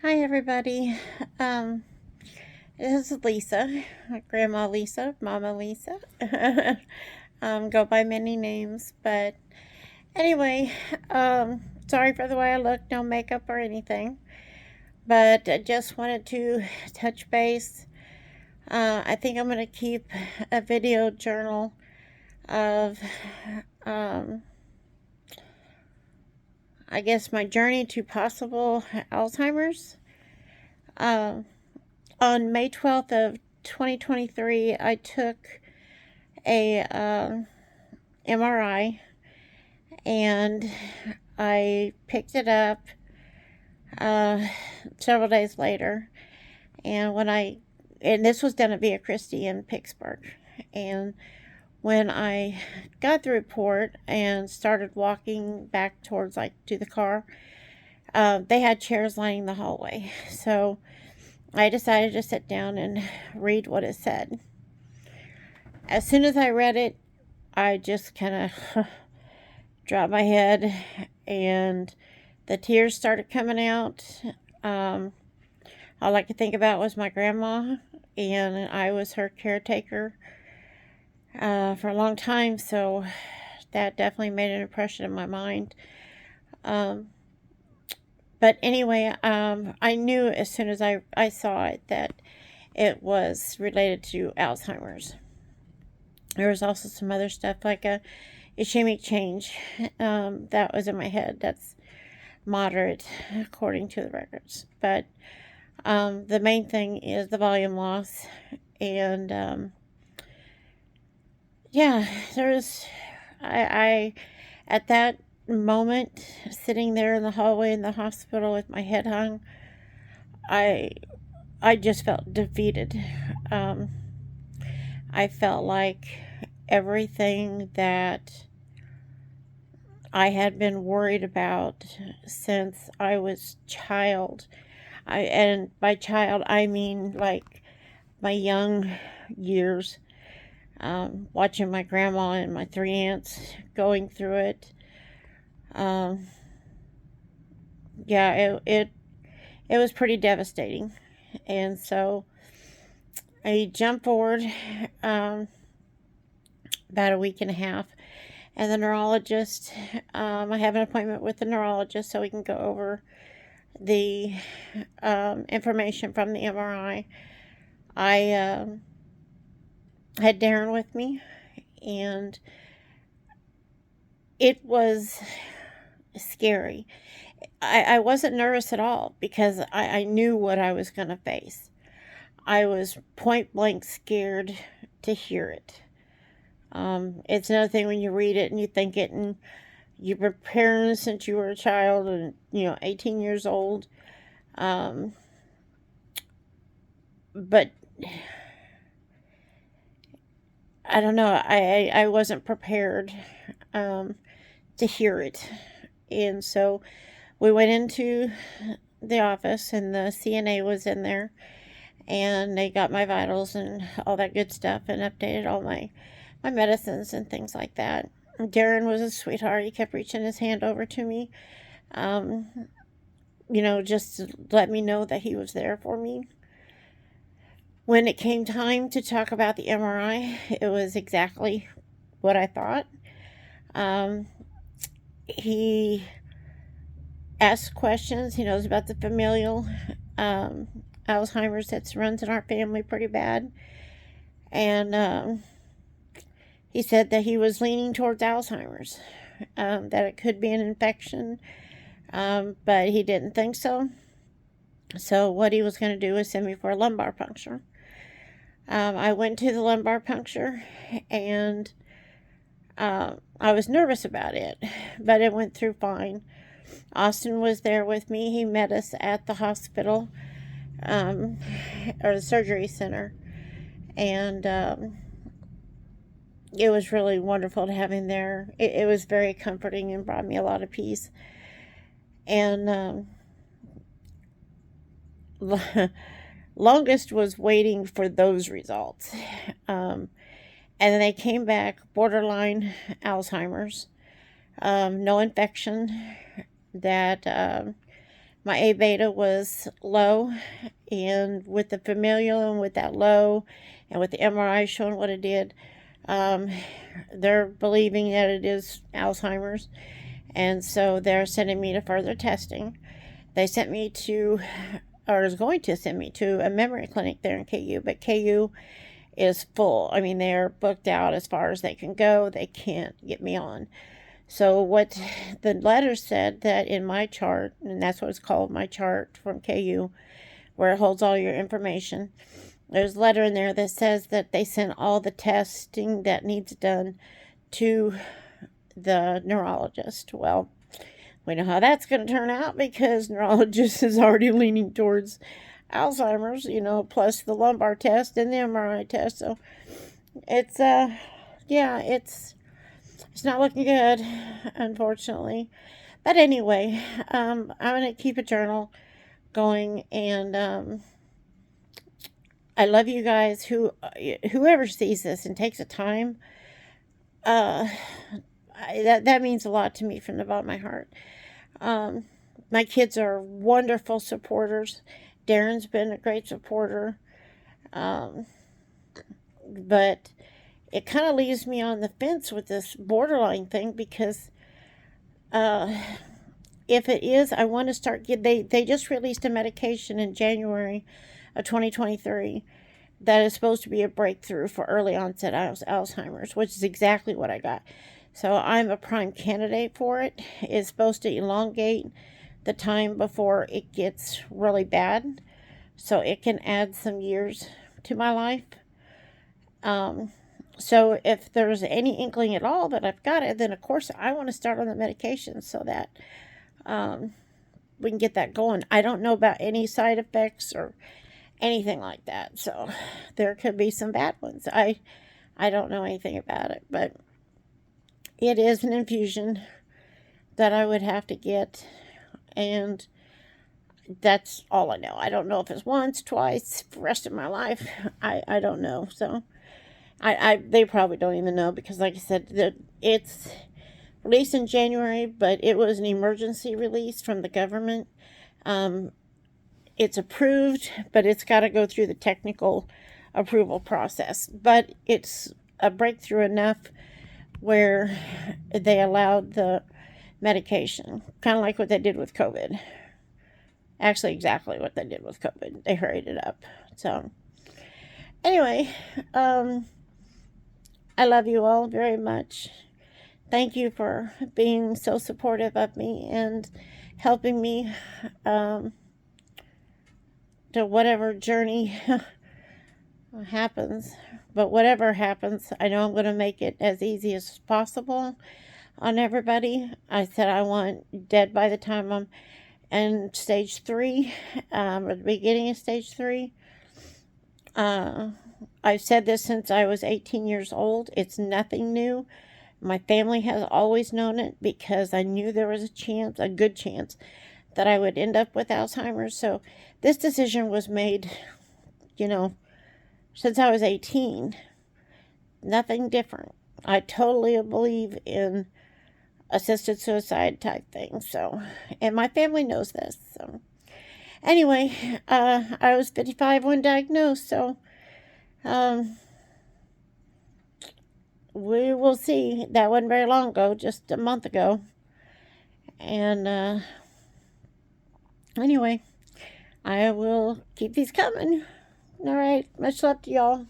Hi, everybody. Um, this is Lisa, Grandma Lisa, Mama Lisa. Go by many names, but anyway, sorry for the way I look, no makeup or anything, but I just wanted to touch base. I think I'm going to keep a video journal of, um, I guess, my journey to possible Alzheimer's. Um, on May 12th of 2023, I took a MRI, and I picked it up uh, several days later. And and this was done at Via Christi in Pittsburgh. And when I got the report and started walking back towards to the car, they had chairs lining the hallway. So I decided to sit down and read what it said. As soon as I read it, I just kind of dropped my head and the tears started coming out. Um, all I could think about was my grandma, and I was her caretaker for a long time, so that definitely made an impression in my mind. Um, but anyway, I knew as soon as I saw it that it was related to Alzheimer's. There was also some other stuff like a ischemic change that was in my head. That's moderate according to the records. But the main thing is the volume loss. And yeah, there's, I, at that moment, sitting there in the hallway in the hospital with my head hung, I, I just felt defeated. Um, I felt like everything that I had been worried about since I was child. And by child I mean like my young years, watching my grandma and my three aunts going through it. Um, yeah, it was pretty devastating, and so I jumped forward um, about a week and a half, and the neurologist. I have an appointment with the neurologist so we can go over the information from the MRI. I had Darren with me, and it was scary. I wasn't nervous at all because I knew what I was going to face. I was point blank scared to hear it. It's another thing when you read it and you think it, and you've been preparing since you were a child and 18 years old. But I don't know. I wasn't prepared um, to hear it, and so we went into the office, and the CNA was in there, and they got my vitals and all that good stuff, and updated all my medicines and things like that. Darren was a sweetheart. He kept reaching his hand over to me, um, just to let me know that he was there for me. When it came time to talk about the MRI, it was exactly what I thought. Um, he asked questions. He knows about the familial um, Alzheimer's that runs in our family pretty bad. And he said that he was leaning towards Alzheimer's, that it could be an infection, but he didn't think so. So, what he was going to do was send me for a lumbar puncture. I went to the lumbar puncture, and I was nervous about it, but it went through fine. Austin was there with me. He met us at the hospital, or the surgery center, and it was really wonderful to have him there. It was very comforting and brought me a lot of peace. And longest was waiting for those results. And then they came back borderline Alzheimer's, no infection, that My A beta was low, and with the familial and with that low, and with the MRI showing what it did, um, they're believing that it is Alzheimer's, and so they're sending me to further testing. They sent me to, or is going to send me to a memory clinic there in KU, but KU is full. I mean, they're booked out as far as they can go. They can't get me on. So what the letter said that in my chart, and that's what it's called, my chart from KU, where it holds all your information. There's a letter in there that says that they sent all the testing that needs done to the neurologist. Well, we know how that's going to turn out because neurologist is already leaning towards Alzheimer's, plus the lumbar test and the MRI test. So it's yeah, it's not looking good, unfortunately. But anyway, I'm gonna keep a journal going, and I love you guys. Whoever sees this and takes the time, uh, that means a lot to me from the bottom of my heart. Um, my kids are wonderful supporters. Darren's been a great supporter, um, but it kind of leaves me on the fence with this borderline thing because uh, if it is, I want to start. They just released a medication in January of 2023 that is supposed to be a breakthrough for early onset Alzheimer's, which is exactly what I got. So I'm a prime candidate for it. It's supposed to elongate the time before it gets really bad, so it can add some years to my life. Um, so if there's any inkling at all that I've got it, then of course I want to start on the medication so that um, we can get that going. I don't know about any side effects or anything like that, so there could be some bad ones. I don't know anything about it, but it is an infusion that I would have to get, and that's all I know. I don't know if it's once, twice, for the rest of my life. I don't know. So they probably don't even know because, like I said, it's released in January, but it was an emergency release from the government. It's approved, but it's got to go through the technical approval process. But it's a breakthrough enough where they allowed the medication, kind of like what they did with COVID. Actually, exactly what they did with COVID. They hurried it up. So, anyway, I love you all very much. Thank you for being so supportive of me and helping me to whatever journey happens. But whatever happens, I know I'm going to make it as easy as possible on everybody. I said I want dead by the time I'm in stage 3, or the beginning of stage 3. I've said this since I was 18 years old. It's nothing new. My family has always known it because I knew there was a good chance, that I would end up with Alzheimer's. So this decision was made, since I was 18. Nothing different. I totally believe in assisted suicide type thing. So, and my family knows this. So, anyway, I was 55 when diagnosed. So, we will see. That wasn't very long ago, just a month ago. And anyway, I will keep these coming. All right. Much love to y'all.